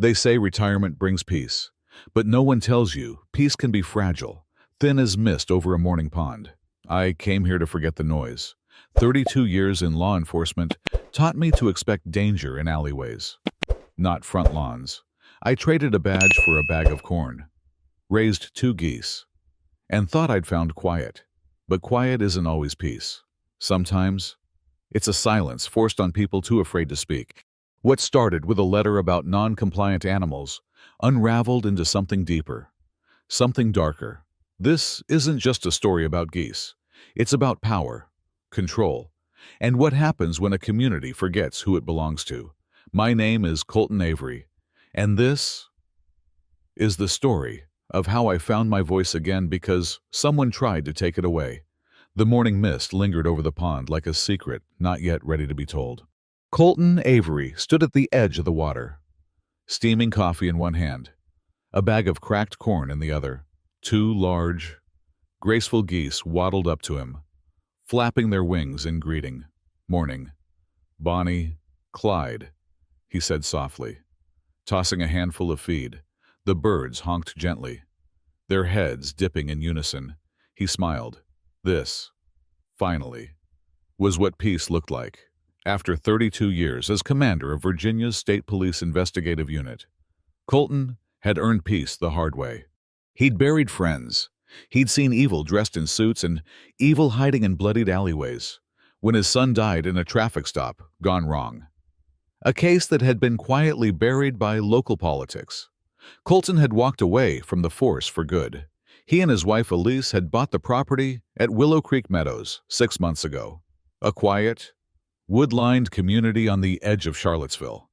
They say retirement brings peace, but no one tells you peace can be fragile, thin as mist over a morning pond. I came here to forget the noise. 32 years in law enforcement taught me to expect danger in alleyways, not front lawns. I traded a badge for a bag of corn, raised 2 geese, and thought I'd found quiet. But quiet isn't always peace. Sometimes, it's a silence forced on people too afraid to speak. What started with a letter about non-compliant animals unraveled into something deeper, something darker. This isn't just a story about geese. It's about power, control, and what happens when a community forgets who it belongs to. My name is Colton Avery, and this is the story of how I found my voice again because someone tried to take it away. The morning mist lingered over the pond like a secret not yet ready to be told. Colton Avery stood at the edge of the water, steaming coffee in one hand, a bag of cracked corn in the other. 2 large, graceful geese waddled up to him, flapping their wings in greeting. "Morning, Bonnie, Clyde," he said softly, tossing a handful of feed. The birds honked gently, their heads dipping in unison. He smiled. This, finally, was what peace looked like. After 32 years as commander of Virginia's State Police Investigative Unit, Colton had earned peace the hard way. He'd buried friends. He'd seen evil dressed in suits and evil hiding in bloodied alleyways. When his son died in a traffic stop gone wrong, a case that had been quietly buried by local politics, Colton had walked away from the force for good. He and his wife Elise had bought the property at Willow Creek Meadows 6 months ago, a quiet, wood-lined community on the edge of Charlottesville,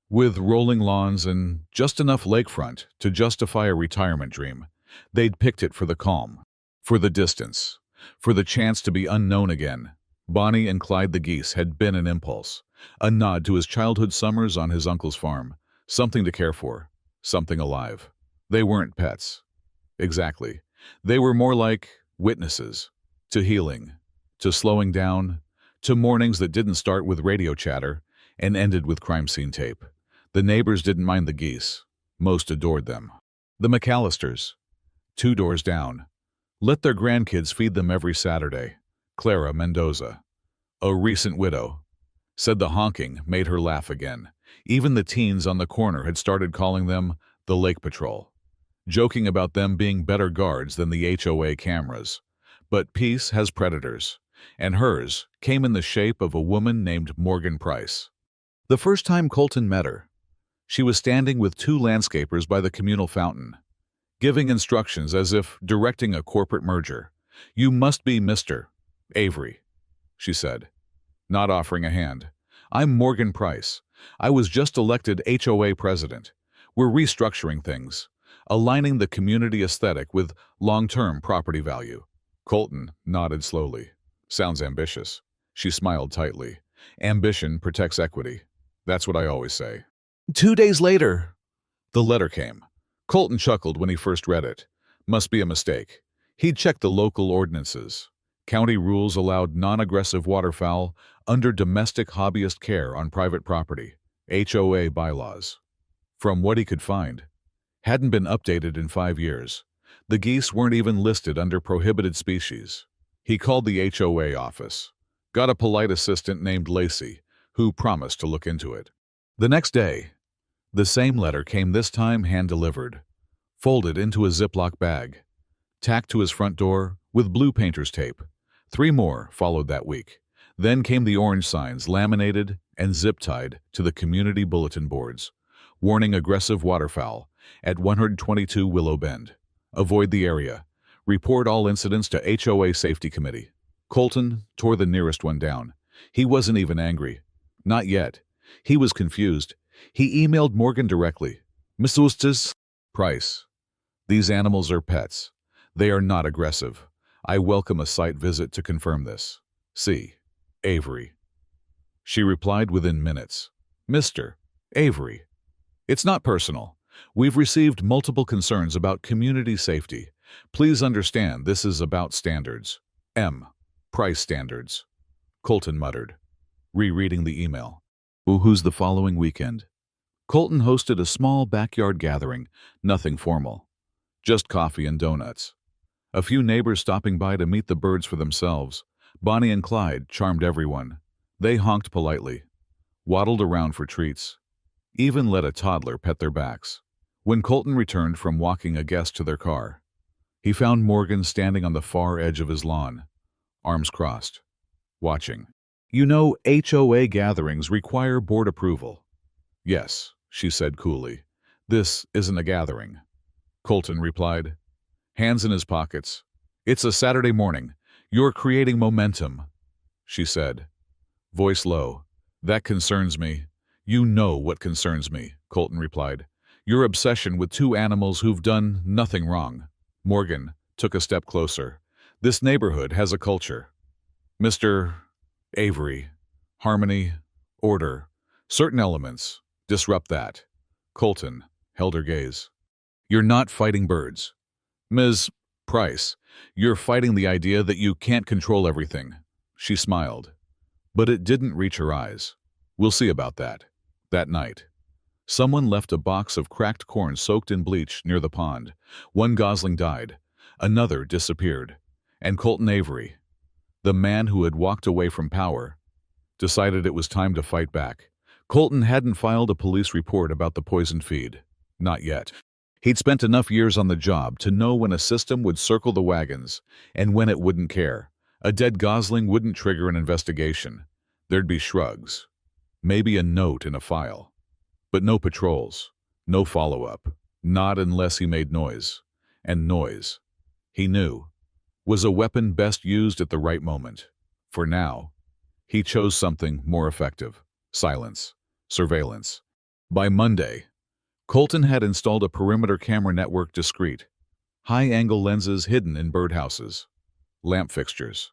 with rolling lawns and just enough lakefront to justify a retirement dream. They'd picked it for the calm, for the distance, for the chance to be unknown again. Bonnie and Clyde the geese had been an impulse, a nod to his childhood summers on his uncle's farm, something to care for, something alive. They weren't pets. Exactly. They were more like witnesses to healing, to slowing down, to mornings that didn't start with radio chatter and ended with crime scene tape. The neighbors didn't mind the geese. Most adored them. The McAllisters, 2 doors down, let their grandkids feed them every Saturday. Clara Mendoza, a recent widow, said the honking made her laugh again. Even the teens on the corner had started calling them the Lake Patrol, joking about them being better guards than the HOA cameras. But peace has predators, and hers came in the shape of a woman named Morgan Price. The first time Colton met her, she was standing with 2 landscapers by the communal fountain, giving instructions as if directing a corporate merger. "You must be Mr. Avery," she said, not offering a hand. "I'm Morgan Price. I was just elected HOA president. We're restructuring things, aligning the community aesthetic with long-term property value." Colton nodded slowly. "Sounds ambitious." She smiled tightly. "Ambition protects equity. That's what I always say." 2 days later, the letter came. Colton chuckled when he first read it. Must be a mistake. He'd checked the local ordinances. County rules allowed non-aggressive waterfowl under domestic hobbyist care on private property. HOA bylaws, from what he could find, hadn't been updated in 5 years. The geese weren't even listed under prohibited species. He called the HOA office, got a polite assistant named Lacey, who promised to look into it. The next day, the same letter came, this time hand-delivered, folded into a Ziploc bag, tacked to his front door with blue painter's tape. 3 more followed that week. Then came the orange signs, laminated and zip-tied to the community bulletin boards, warning aggressive waterfowl at 122 Willow Bend. Avoid the area. Report all incidents to HOA Safety Committee. Colton tore the nearest one down. He wasn't even angry. Not yet. He was confused. He emailed Morgan directly. "Mrs. Price, these animals are pets. They are not aggressive. I welcome a site visit to confirm this. C. Avery." She replied within minutes. "Mr. Avery, it's not personal. We've received multiple concerns about community safety. Please understand this is about standards. M. Price standards." Colton muttered, rereading the email. "Who's the following weekend?" Colton hosted a small backyard gathering, nothing formal, just coffee and donuts. A few neighbors stopping by to meet the birds for themselves. Bonnie and Clyde charmed everyone. They honked politely, waddled around for treats, even let a toddler pet their backs. When Colton returned from walking a guest to their car, he found Morgan standing on the far edge of his lawn, arms crossed, watching. "You know, HOA gatherings require board approval." "Yes," she said coolly. "This isn't a gathering," Colton replied, hands in his pockets. "It's a Saturday morning. You're creating momentum," she said, voice low. "That concerns me." "You know what concerns me," Colton replied. "Your obsession with two animals who've done nothing wrong." Morgan took a step closer. "This neighborhood has a culture. Mr. Avery, harmony, order. Certain elements disrupt that." Colton held her gaze. "You're not fighting birds, Ms. Price. You're fighting the idea that you can't control everything." She smiled, but it didn't reach her eyes. "We'll see about that." That night, someone left a box of cracked corn soaked in bleach near the pond. One gosling died, another disappeared, and Colton Avery, the man who had walked away from power, decided it was time to fight back. Colton hadn't filed a police report about the poisoned feed. Not yet. He'd spent enough years on the job to know when a system would circle the wagons and when it wouldn't care. A dead gosling wouldn't trigger an investigation. There'd be shrugs, maybe a note in a file, but no patrols, no follow-up, not unless he made noise. And noise, he knew, was a weapon best used at the right moment. For now, he chose something more effective: silence, surveillance. By Monday, Colton had installed a perimeter camera network, discreet, high-angle lenses hidden in birdhouses, lamp fixtures,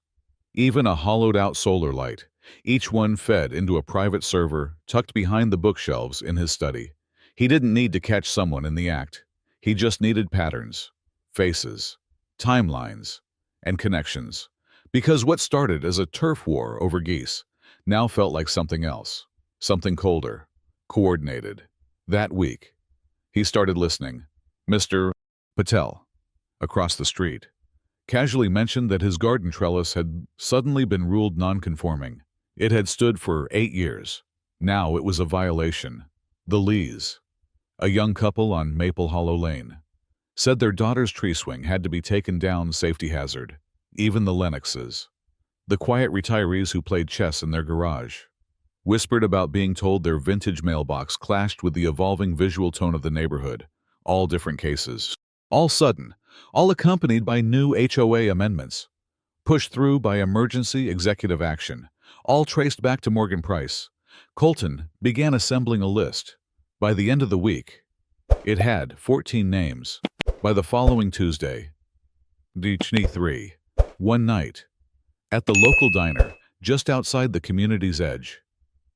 even a hollowed-out solar light, each one fed into a private server tucked behind the bookshelves in his study. He didn't need to catch someone in the act. He just needed patterns, faces, timelines, and connections. Because what started as a turf war over geese now felt like something else, something colder, coordinated. That week, he started listening. Mr. Patel, across the street, casually mentioned that his garden trellis had suddenly been ruled non-conforming. It had stood for 8 years. Now it was a violation. The Lees, a young couple on Maple Hollow Lane, said their daughter's tree swing had to be taken down, safety hazard. Even the Lennoxes, the quiet retirees who played chess in their garage, whispered about being told their vintage mailbox clashed with the evolving visual tone of the neighborhood. All different cases. All sudden, all accompanied by new HOA amendments, pushed through by emergency executive action, all traced back to Morgan Price. Colton began assembling a list. By the end of the week, it had 14 names. By the following Tuesday, Dichney 3, one night, at the local diner just outside the community's edge,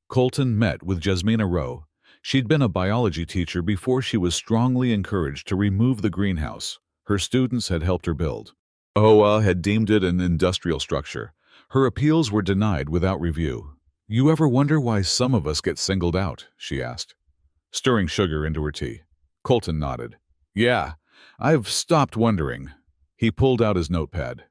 Colton met with Jasmina Rowe. She'd been a biology teacher before she was strongly encouraged to remove the greenhouse her students had helped her build. HOA had deemed it an industrial structure. Her appeals were denied without review. "You ever wonder why some of us get singled out?" she asked, stirring sugar into her tea. Colton nodded. "Yeah, I've stopped wondering." He pulled out his notepad,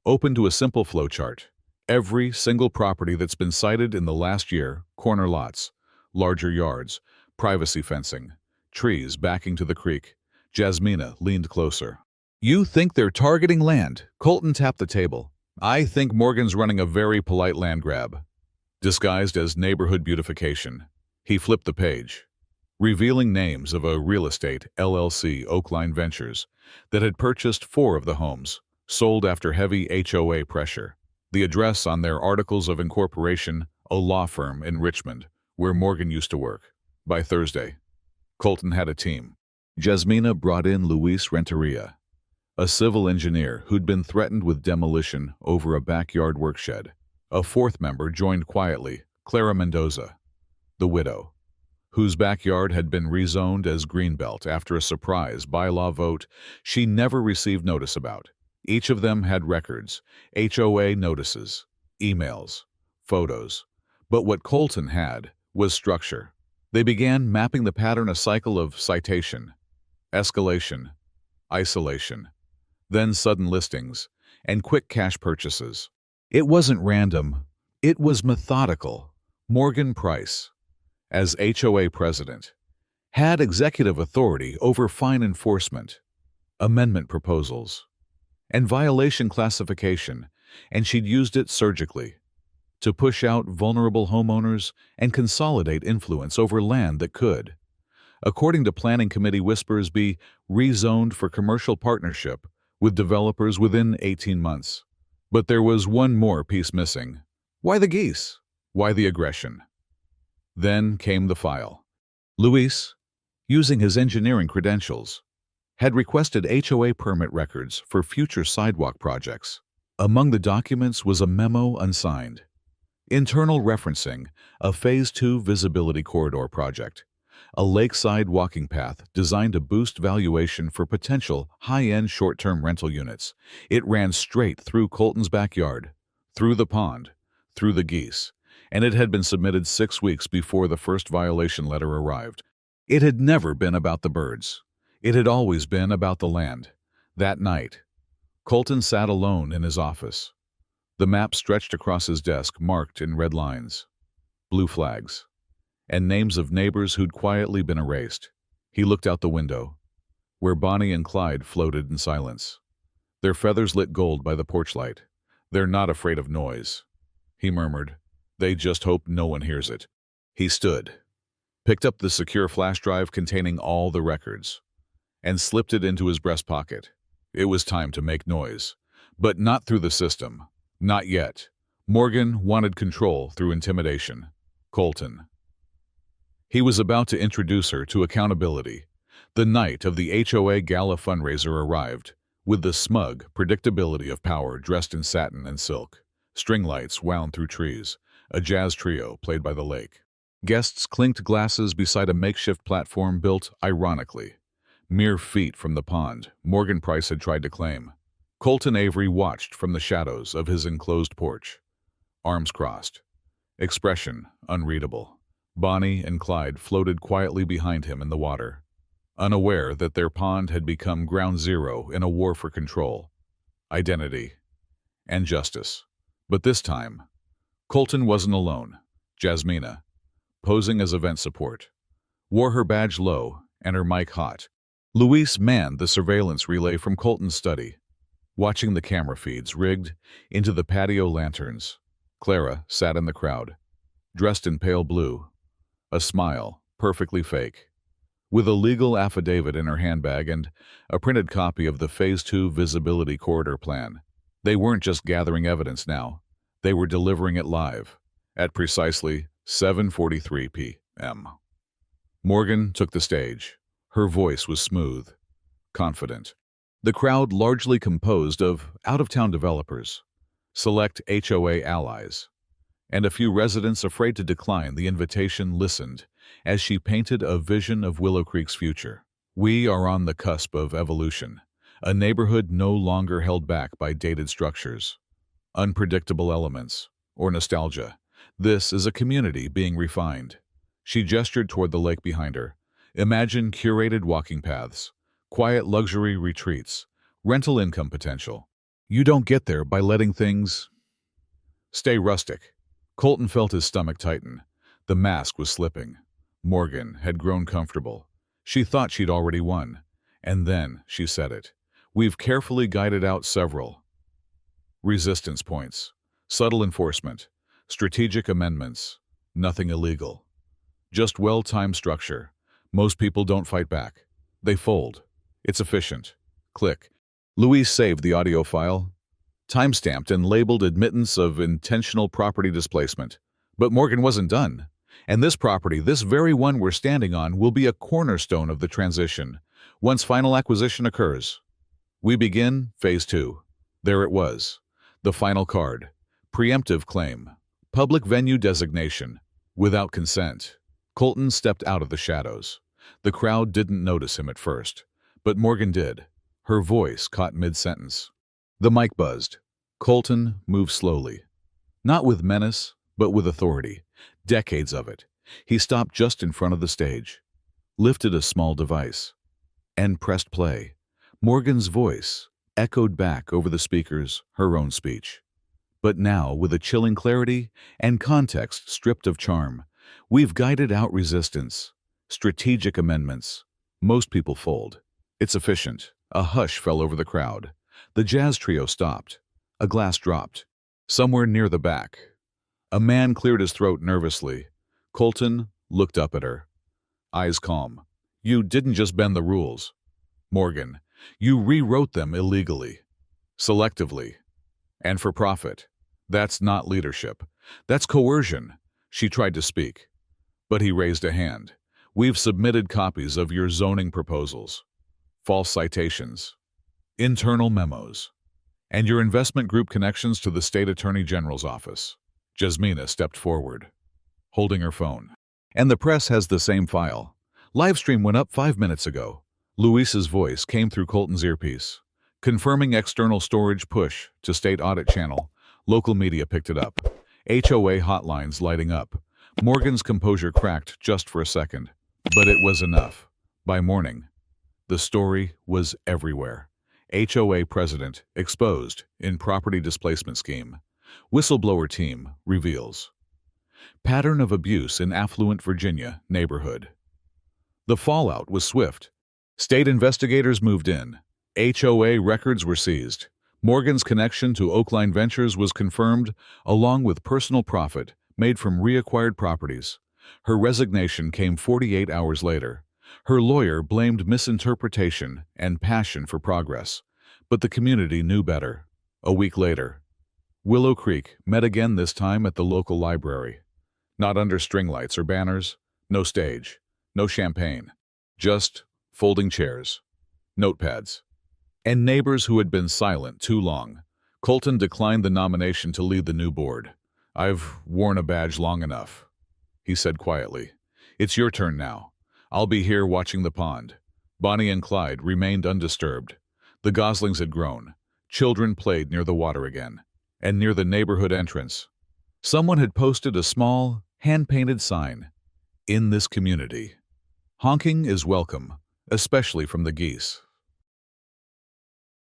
opened to a simple flowchart. Every single property that's been cited in the last year: corner lots, larger yards, privacy fencing, trees backing to the creek. Jasmina leaned closer. "You think they're targeting land?" Colton tapped the table. "I think Morgan's running a very polite land grab, disguised as neighborhood beautification." He flipped the page, revealing names of a real estate LLC, Oakline Ventures, that had purchased 4 of the homes, sold after heavy HOA pressure. The address on their articles of incorporation: a law firm in Richmond, where Morgan used to work. By Thursday, Colton had a team. Jasmina brought in Luis Renteria, a civil engineer who'd been threatened with demolition over a backyard workshed. A 4th member joined quietly: Clara Mendoza, the widow, whose backyard had been rezoned as Greenbelt after a surprise bylaw vote she never received notice about. Each of them had records, HOA notices, emails, photos. But what Colton had was structure. They began mapping the pattern, a cycle of citation, escalation, isolation, then sudden listings, and quick cash purchases. It wasn't random. It was methodical. Morgan Price, as HOA president, had executive authority over fine enforcement, amendment proposals, and violation classification, and she'd used it surgically to push out vulnerable homeowners and consolidate influence over land that could, according to Planning Committee whispers, be rezoned for commercial partnership with developers within 18 months. But there was one more piece missing. Why the geese? Why the aggression? Then came the file. Luis, using his engineering credentials, had requested HOA permit records for future sidewalk projects. Among the documents was a memo unsigned, internal referencing a Phase 2 visibility corridor project, a lakeside walking path designed to boost valuation for potential high-end short-term rental units. It ran straight through Colton's backyard, through the pond, through the geese, and it had been submitted 6 weeks before the first violation letter arrived. It had never been about the birds. It had always been about the land. That night, Colton sat alone in his office. The map stretched across his desk, marked in red lines, blue flags, and names of neighbors who'd quietly been erased. He looked out the window, where Bonnie and Clyde floated in silence, their feathers lit gold by the porch light. "They're not afraid of noise," he murmured. "They just hope no one hears it." He stood, picked up the secure flash drive containing all the records, and slipped it into his breast pocket. It was time to make noise, but not through the system. Not yet. Morgan wanted control through intimidation. Colton. He was about to introduce her to accountability. The night of the HOA Gala fundraiser arrived, with the smug predictability of power dressed in satin and silk. String lights wound through trees, a jazz trio played by the lake. Guests clinked glasses beside a makeshift platform built, ironically, mere feet from the pond Morgan Price had tried to claim. Colton Avery watched from the shadows of his enclosed porch, arms crossed, expression unreadable. Bonnie and Clyde floated quietly behind him in the water, unaware that their pond had become ground zero in a war for control, identity, and justice. But this time, Colton wasn't alone. Jasmina, posing as event support, wore her badge low and her mic hot. Luis manned the surveillance relay from Colton's study, watching the camera feeds rigged into the patio lanterns. Clara sat in the crowd, dressed in pale blue, a smile perfectly fake, with a legal affidavit in her handbag and a printed copy of the Phase 2 visibility corridor plan. They weren't just gathering evidence now. They were delivering it live, at precisely 7:43 p.m. Morgan took the stage. Her voice was smooth, confident. The crowd, largely composed of out-of-town developers, select HOA allies, and a few residents afraid to decline the invitation, listened as she painted a vision of Willow Creek's future. "We are on the cusp of evolution, a neighborhood no longer held back by dated structures, unpredictable elements, or nostalgia. This is a community being refined." She gestured toward the lake behind her. "Imagine curated walking paths, quiet luxury retreats, rental income potential. You don't get there by letting things stay rustic." Colton felt his stomach tighten. The mask was slipping. Morgan had grown comfortable. She thought she'd already won. And then she said it. "We've carefully guided out several resistance points, subtle enforcement, strategic amendments, nothing illegal. Just well-timed structure. Most people don't fight back. They fold. It's efficient. Click." Luis saved the audio file, time-stamped and labeled admittance of intentional property displacement. But Morgan wasn't done. "And this property, this very one we're standing on, will be a cornerstone of the transition. Once final acquisition occurs, we begin Phase 2. There it was. The final card. Preemptive claim. Public venue designation. Without consent. Colton stepped out of the shadows. The crowd didn't notice him at first, but Morgan did. Her voice caught mid-sentence. The mic buzzed. Colton moved slowly. Not with menace, but with authority. Decades of it. He stopped just in front of the stage, lifted a small device, and pressed play. Morgan's voice echoed back over the speakers her own speech. But now, with a chilling clarity and context stripped of charm, we've guided out resistance, strategic amendments. Most people fold. It's efficient. A hush fell over the crowd. The jazz trio stopped. A glass dropped. Somewhere near the back, a man cleared his throat nervously. Colton looked up at her, eyes calm. You didn't just bend the rules, Morgan. You rewrote them illegally, selectively, and for profit. That's not leadership. That's coercion. She tried to speak, but he raised a hand. We've submitted copies of your zoning proposals, false citations, internal memos, and your investment group connections to the state attorney general's office. Jasmina stepped forward, holding her phone. And the press has the same file. Livestream went up 5 minutes ago. Luis's voice came through Colton's earpiece, confirming external storage push to state audit channel. Local media picked it up. HOA hotlines lighting up. Morgan's composure cracked just for a second, but it was enough. By morning, the story was everywhere. HOA president exposed in property displacement scheme. Whistleblower team reveals pattern of abuse in affluent Virginia neighborhood. The fallout was swift. State investigators moved in. HOA records were seized. Morgan's connection to Oakline Ventures was confirmed, along with personal profit made from reacquired properties. Her resignation came 48 hours later. Her lawyer blamed misinterpretation and passion for progress, but the community knew better. A week later, Willow Creek met again, this time at the local library. Not under string lights or banners, no stage, no champagne, just folding chairs, notepads, and neighbors who had been silent too long. Colton declined the nomination to lead the new board. I've worn a badge long enough, he said quietly. It's your turn now. I'll be here watching the pond. Bonnie and Clyde remained undisturbed. The goslings had grown. Children played near the water again. And near the neighborhood entrance, someone had posted a small, hand-painted sign. In this community, honking is welcome, especially from the geese.